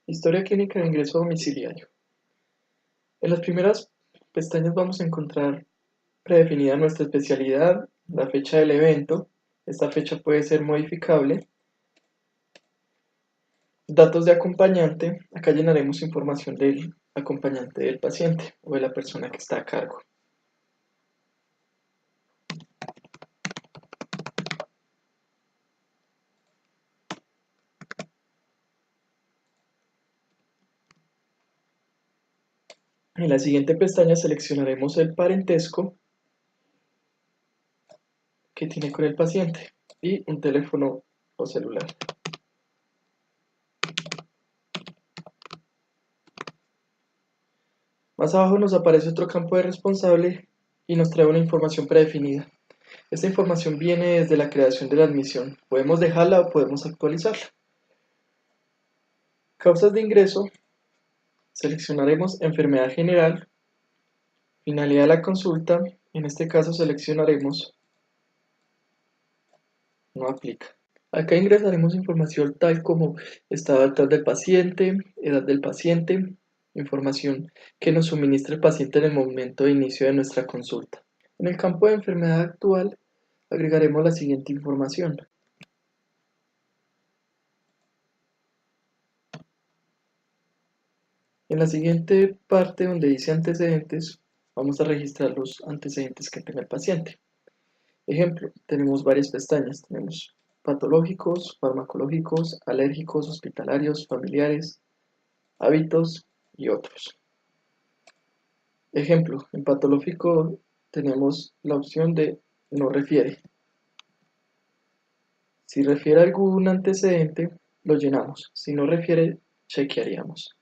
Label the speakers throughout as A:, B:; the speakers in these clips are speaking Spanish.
A: Historia clínica de ingreso domiciliario. En las primeras pestañas vamos a encontrar predefinida nuestra especialidad, la fecha del evento. Esta fecha puede ser modificable. Datos de acompañante. Acá llenaremos información del acompañante del paciente o de la persona que está a cargo. En la siguiente pestaña seleccionaremos el parentesco que tiene con el paciente y un teléfono o celular. Más abajo nos aparece otro campo de responsable y nos trae una información predefinida. Esta información viene desde la creación de la admisión. Podemos dejarla o podemos actualizarla. Causas de ingreso. Seleccionaremos enfermedad general. Finalidad de la consulta. En este caso seleccionaremos no aplica. Acá ingresaremos información tal como estado actual del paciente, edad del paciente, información que nos suministra el paciente en el momento de inicio de nuestra consulta. En el campo de enfermedad actual agregaremos la siguiente información. En la siguiente parte donde dice antecedentes, vamos a registrar los antecedentes que tenga el paciente. Ejemplo, tenemos varias pestañas. Tenemos patológicos, farmacológicos, alérgicos, hospitalarios, familiares, hábitos y otros. Ejemplo, en patológico tenemos la opción de no refiere. Si refiere a algún antecedente, lo llenamos. Si no refiere, chequearíamos.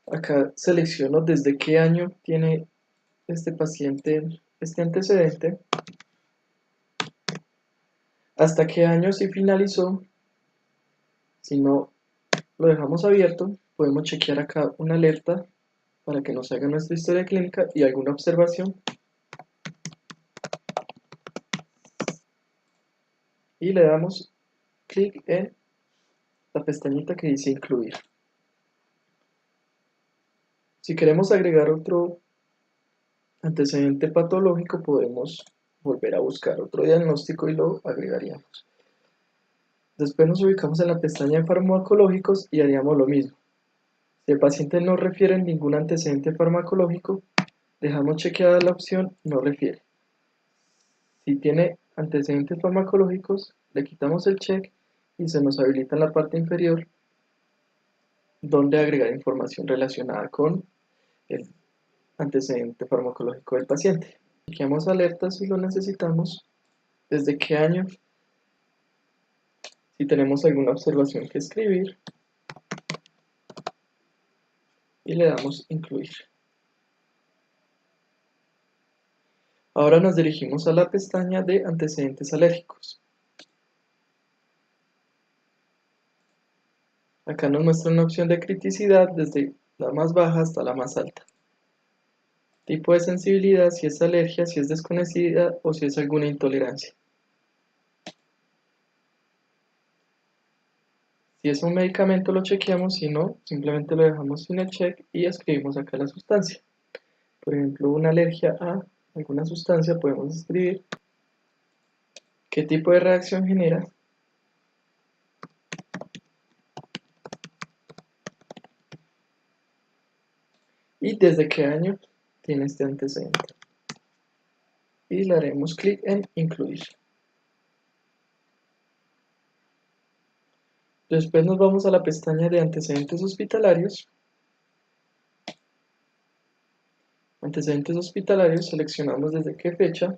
A: Acá selecciono desde qué año tiene este paciente este antecedente, hasta qué año si finalizó. Si no lo dejamos abierto, podemos chequear acá una alerta para que nos haga nuestra historia clínica y alguna observación. Y le damos clic en la pestañita que dice incluir. Si queremos agregar otro antecedente patológico, podemos volver a buscar otro diagnóstico y lo agregaríamos. Después nos ubicamos en la pestaña de farmacológicos y haríamos lo mismo. Si el paciente no refiere ningún antecedente farmacológico, dejamos chequeada la opción no refiere. Si tiene antecedentes farmacológicos, le quitamos el check y se nos habilita en la parte inferior donde agregar información relacionada con el antecedente farmacológico del paciente. Chequeamos alertas si lo necesitamos, desde qué año, si tenemos alguna observación que escribir y le damos incluir. Ahora nos dirigimos a la pestaña de antecedentes alérgicos. Acá nos muestra una opción de criticidad desde la más baja hasta la más alta. Tipo de sensibilidad, si es alergia, si es desconocida o si es alguna intolerancia. Si es un medicamento lo chequeamos, si no, simplemente lo dejamos sin el check y escribimos acá la sustancia. Por ejemplo, una alergia a alguna sustancia, podemos escribir qué tipo de reacción genera y desde qué año tiene este antecedente. Y le haremos clic en incluir. Después nos vamos a la pestaña de antecedentes hospitalarios. Antecedentes hospitalarios, seleccionamos desde qué fecha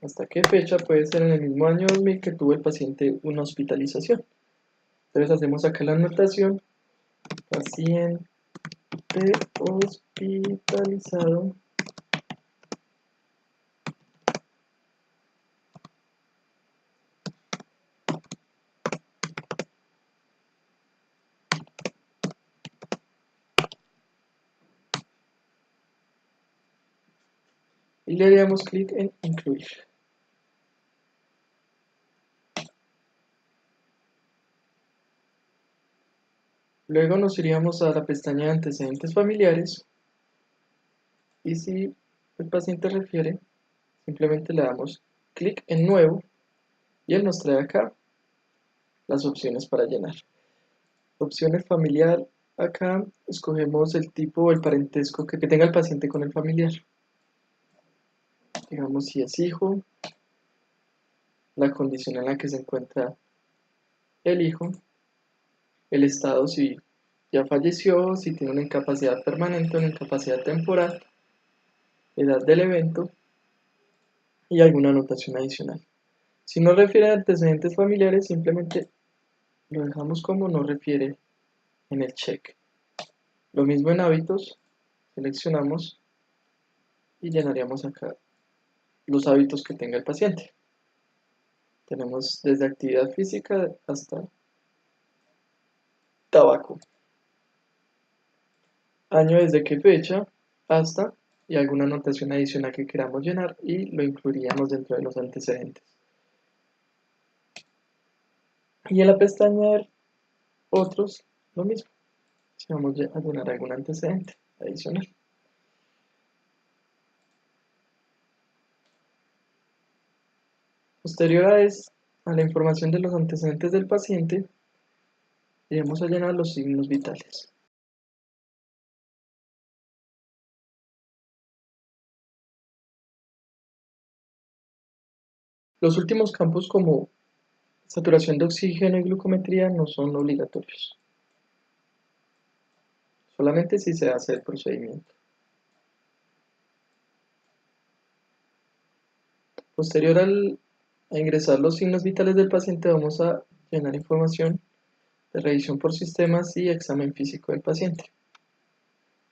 A: hasta qué fecha. Puede ser en el mismo año 2000 que tuvo el paciente una hospitalización. Entonces hacemos acá la anotación, paciente de hospitalizado y le daríamos clic en incluir. Luego nos iríamos a la pestaña de antecedentes familiares y si el paciente refiere, simplemente le damos clic en nuevo y él nos trae acá las opciones para llenar. Opciones familiar, acá escogemos el tipo o el parentesco que tenga el paciente con el familiar. Digamos si es hijo, la condición en la que se encuentra el hijo, el estado si ya falleció, si tiene una incapacidad permanente o una incapacidad temporal, edad del evento y alguna anotación adicional. Si no refiere a antecedentes familiares, simplemente lo dejamos como no refiere en el check. Lo mismo en hábitos, seleccionamos y llenaríamos acá los hábitos que tenga el paciente. Tenemos desde actividad física hasta tabaco. Año desde qué fecha hasta y alguna anotación adicional que queramos llenar y lo incluiríamos dentro de los antecedentes. Y en la pestaña otros, lo mismo. Si vamos a llenar algún antecedente adicional. Posterior a la información de los antecedentes del paciente, iremos a llenar los signos vitales. Los últimos campos como saturación de oxígeno y glucometría no son obligatorios, solamente si se hace el procedimiento. Posterior a ingresar los signos vitales del paciente, vamos a llenar información de revisión por sistemas y examen físico del paciente.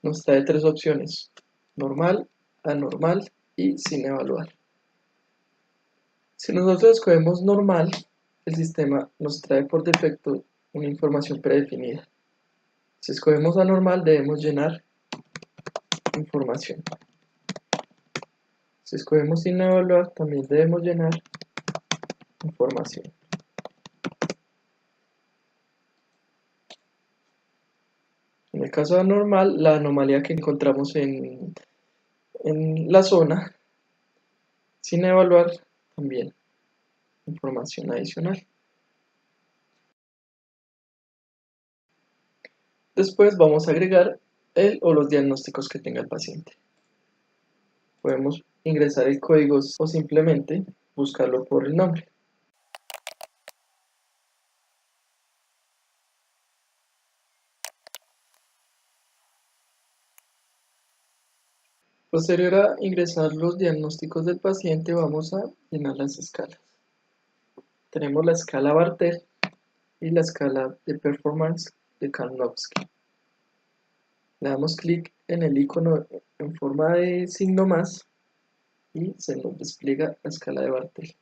A: Nos trae tres opciones: normal, anormal y sin evaluar. Si nosotros escogemos normal, el sistema nos trae por defecto una información predefinida. Si escogemos anormal, debemos llenar información. Si escogemos sin evaluar, también debemos llenar información. En el caso anormal, la anomalía que encontramos en la zona, sin evaluar, también información adicional. Después vamos a agregar el o los diagnósticos que tenga el paciente. Podemos ingresar el código o simplemente buscarlo por el nombre. Posterior a ingresar los diagnósticos del paciente, vamos a llenar las escalas. Tenemos la escala Bartel y la escala de performance de Karnofsky. Le damos clic en el icono en forma de signo más y se nos despliega la escala de Bartel.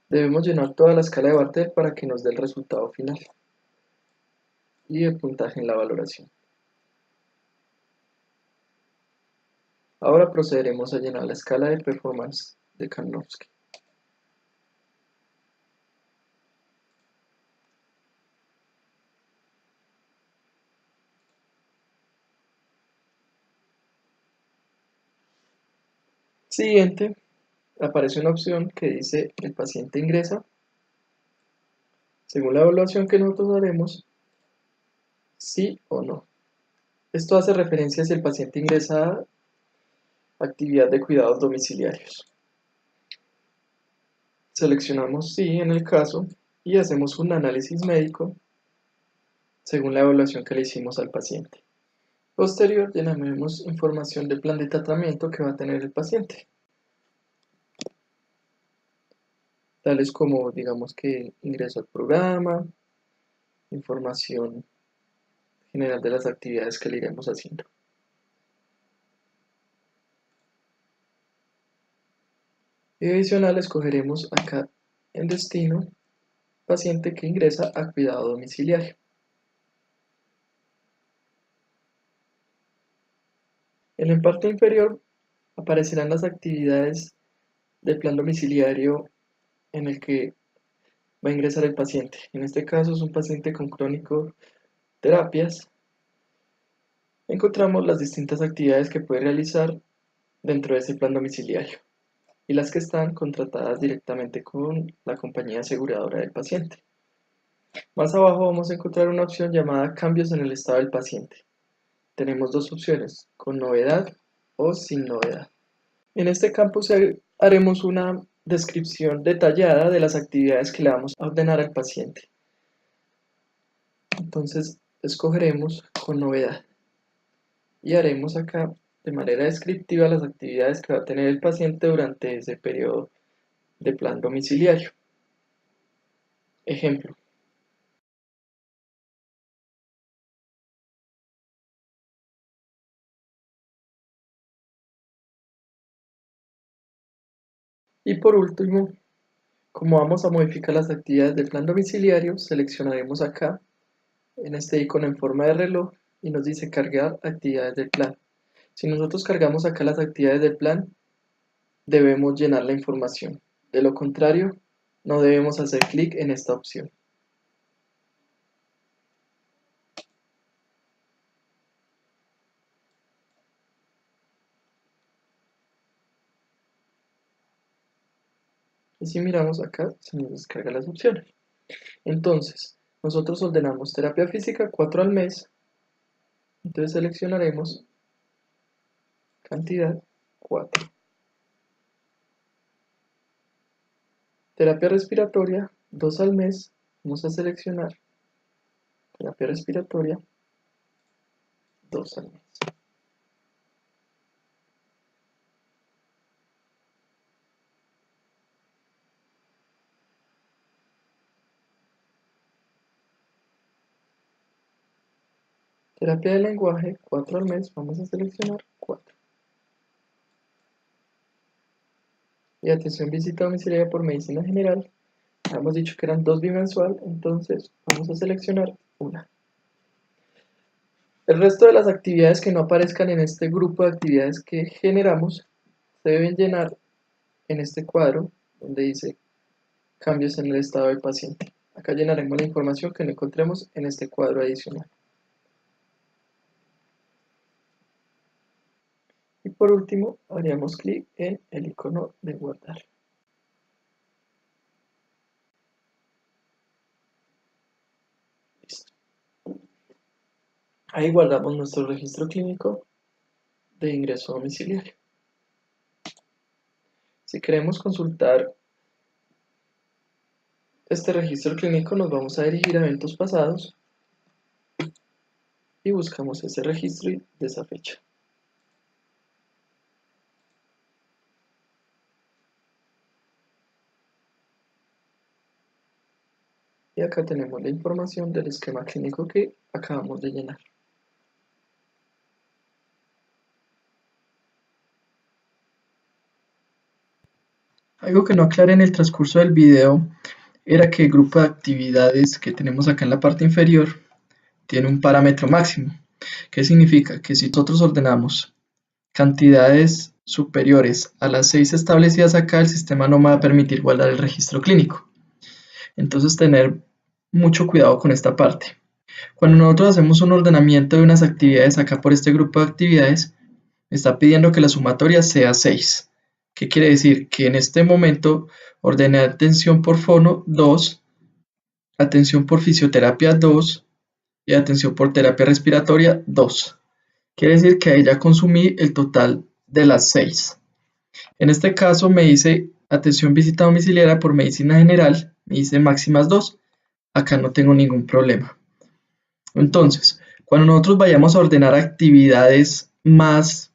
A: Debemos llenar toda la escala de Bartel para que nos dé el resultado final y el puntaje en la valoración. Ahora procederemos a llenar la escala de performance de Karnofsky. Siguiente, aparece una opción que dice el paciente ingresa. Según la evaluación que nosotros haremos, sí o no. Esto hace referencia a si el paciente ingresa a actividad de cuidados domiciliarios. Seleccionamos sí en el caso y hacemos un análisis médico según la evaluación que le hicimos al paciente. Posterior, llenaremos información del plan de tratamiento que va a tener el paciente. tales como, digamos que ingreso al programa, información general de las actividades que le iremos haciendo. Y adicional escogeremos acá en destino paciente que ingresa a cuidado domiciliario. En la parte inferior aparecerán las actividades del plan domiciliario en el que va a ingresar el paciente. En este caso es un paciente con crónico terapias. Encontramos las distintas actividades que puede realizar dentro de ese plan domiciliario y las que están contratadas directamente con la compañía aseguradora del paciente. Más abajo vamos a encontrar una opción llamada cambios en el estado del paciente. Tenemos dos opciones, con novedad o sin novedad. En este campo haremos una descripción detallada de las actividades que le vamos a ordenar al paciente. Entonces escogeremos con novedad y haremos acá de manera descriptiva las actividades que va a tener el paciente durante ese periodo de plan domiciliario. Ejemplo. Y por último, como vamos a modificar las actividades del plan domiciliario, seleccionaremos acá en este icono en forma de reloj y nos dice cargar actividades del plan. Si nosotros cargamos acá las actividades del plan, debemos llenar la información. De lo contrario, no debemos hacer clic en esta opción. Y si miramos acá, se nos descargan las opciones. Entonces, nosotros ordenamos terapia física 4 al mes. Entonces seleccionaremos cantidad 4. Terapia respiratoria 2 al mes. Vamos a seleccionar terapia respiratoria 2 al mes. Terapia de lenguaje 4 al mes. Vamos a seleccionar 4. Y atención visita domiciliaria por medicina general. Hemos dicho que eran 2 bimensual, entonces vamos a seleccionar una. El resto de las actividades que no aparezcan en este grupo de actividades que generamos se deben llenar en este cuadro donde dice cambios en el estado del paciente. Acá llenaremos la información que no encontremos en este cuadro adicional. Y por último, haríamos clic en el icono de guardar. Listo. Ahí guardamos nuestro registro clínico de ingreso domiciliario. Si queremos consultar este registro clínico, nos vamos a dirigir a eventos pasados y buscamos ese registro de esa fecha. Y acá tenemos la información del esquema clínico que acabamos de llenar. Algo que no aclaré en el transcurso del video era que el grupo de actividades que tenemos acá en la parte inferior tiene un parámetro máximo. ¿Qué significa? Que si nosotros ordenamos cantidades superiores a las 6 establecidas acá, el sistema no me va a permitir guardar el registro clínico. Entonces tener mucho cuidado con esta parte. Cuando nosotros hacemos un ordenamiento de unas actividades acá por este grupo de actividades, me está pidiendo que la sumatoria sea 6. ¿Qué quiere decir? Que en este momento ordené atención por fono 2, atención por fisioterapia 2 y atención por terapia respiratoria 2. Quiere decir que ahí ya consumí el total de las 6. En este caso me dice atención visita domiciliaria por medicina general, me dice máximas 2. Acá no tengo ningún problema. Entonces, cuando nosotros vayamos a ordenar actividades más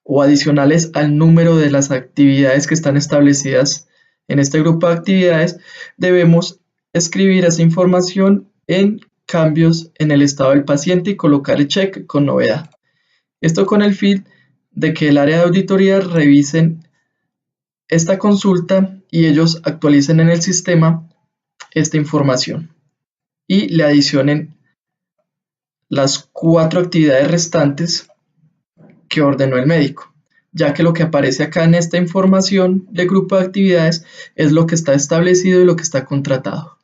A: o adicionales al número de las actividades que están establecidas En este grupo de actividades debemos escribir esa información en cambios en el estado del paciente y colocar el check con novedad. Esto con el fin de que el área de auditoría revisen esta consulta y ellos actualicen en el sistema esta información y le adicionen las 4 actividades restantes que ordenó el médico, ya que lo que aparece acá en esta información de grupo de actividades es lo que está establecido y lo que está contratado.